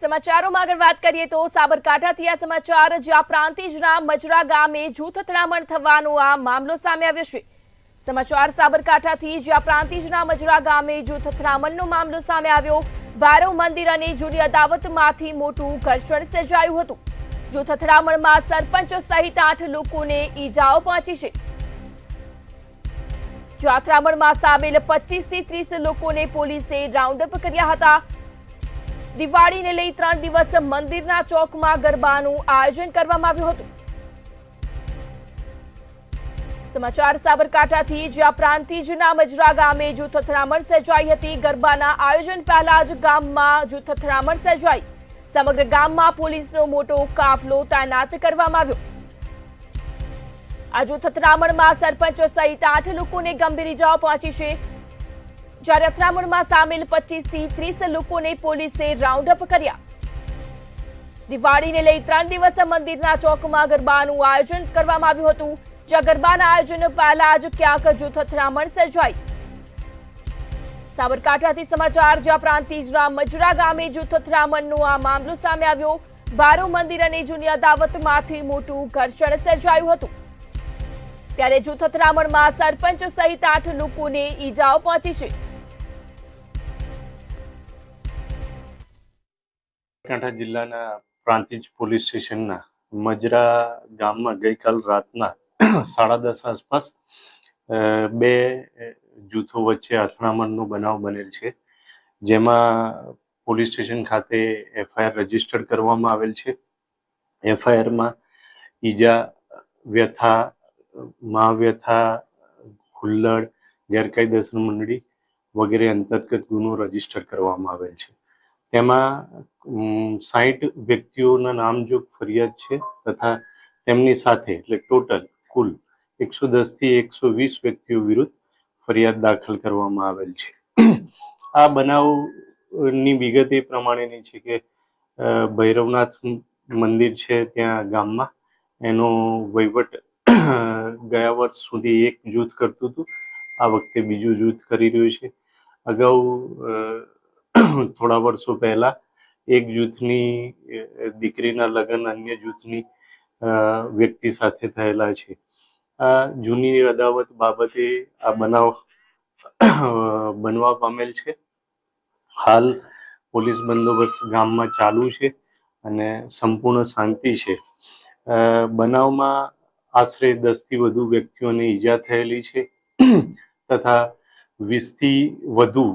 સમાચારોમાં આગળ વાત કરીએ તો સાબરકાંઠાથી આ સમાચાર જ્યાં પ્રાંતિજના મજરા ગામે જૂથ અથડામણ થવાનો આ મામલો સામે આવ્યો છે। સમાચાર સાબરકાંઠાથી જ્યાં પ્રાંતિજના મજરા ગામે જૂથ અથડામણનો મામલો સામે આવ્યો। ભૈરવ મંદિર અને જૂની અદાવતમાંથી મોટું ઘર્ષણ સર્જાયું હતું। જૂથ અથડામણમાં સરપંચ સહિત 8 લોકોને ઈજાઓ પહોંચી છે। જો અથડામણમાં સામેલ 25 થી 30 લોકોને પોલીસે રાઉન્ડ અપ કર્યા હતા। દિવાળીને લઈ 3 દિવસ મંદિરના ચોકમાં ગરબાનું આયોજન કરવામાં આવ્યું હતું। સમાચાર સાબરકાંઠાથી જ્યાં પ્રાંતિજના મજરા ગામે જૂથ અથડામણ સર્જાઈ હતી। ગરબાના આયોજન પહેલા જ ગામમાં જૂથ અથડામણ સર્જાઈ। સમગ્ર ગામમાં પોલીસનો મોટો કાફલો તૈનાત કરવામાં આવ્યો। આ જૂથ અથડામણમાં સરપંચ સહિત 8 લોકોને ગંભીર ઈજાઓ પહોંચી છે। જ્યારે અથડામણમાં સામેલ 25 થી 30 લોકોને પોલીસે રાઉન્ડ અપ કર્યા। દિવાળીને લઈ 3 દિવસ મંદિરના ચોકમાં ગરબાનું આયોજન કરવામાં આવ્યું હતું। જ્યાં ગરબાના આયોજન પહેલા જ ક્યાંક જૂથ અથડામણ સર્જાઈ। સાબરકાંઠાથી સમાચાર જ્યાં પ્રાંતિજના મજરા ગામે જૂથ અથડામણનો આ મામલો સામે આવ્યો। ભૈરવ મંદિર અને જૂની અદાવતમાંથી મોટું ઘર્ષણ સર્જાયું હતું। ત્યારે જૂથ અથડામણમાં સરપંચ સહિત 8 લોકોને ઈજાઓ પહોંચી છે। બનાસકાંઠા જિલ્લાના પ્રાંતિજ પોલીસ સ્ટેશનના મજરા ગામમાં ગઈકાલ રાતના 10:30 આસપાસ બે જૂથો વચ્ચે અથડામણનો બનાવ બનેલ છે। જેમાં પોલીસ સ્ટેશન ખાતે FIR રજીસ્ટર કરવામાં આવેલ છે। FIRમાં ઈજા, વ્યથા, મહાવ્યથા, હુલ્લડ, ગેરકાયદેસર મંડળી વગેરે અંતર્ગત ગુનો રજીસ્ટર કરવામાં આવેલ છે। તેમાં 60 વ્યક્તિઓના નામજોગ ફરિયાદ છે તથા તેમની સાથે એટલે ટોટલ કુલ 110 થી 120 વ્યક્તિઓ વિરુદ્ધ ફરિયાદ દાખલ કરવામાં આવેલ છે। આ બનાવની વિગત એ પ્રમાણેની છે કે ભૈરવનાથ મંદિર છે ત્યાં ગામમાં એનો વહીવટ ગયા વર્ષ સુધી એક જૂથ કરતું હતું, આ વખતે બીજું જૂથ કરી રહ્યું છે। અગાઉ થોડા વર્ષો પહેલા એક જૂથની દીકરીના લગ્ન અન્ય જૂથની વ્યક્તિ સાથે થયેલા છે। આ જૂની અદાવત બાબતે આ બનાવ બનવા પામેલ છે। હાલ પોલીસ બંદોબસ્ત ગામમાં ચાલુ છે અને સંપૂર્ણ શાંતિ છે। બનાવમાં આશરે 10 થી વધુ વ્યક્તિઓને ઈજા થયેલી છે તથા 20 થી વધુ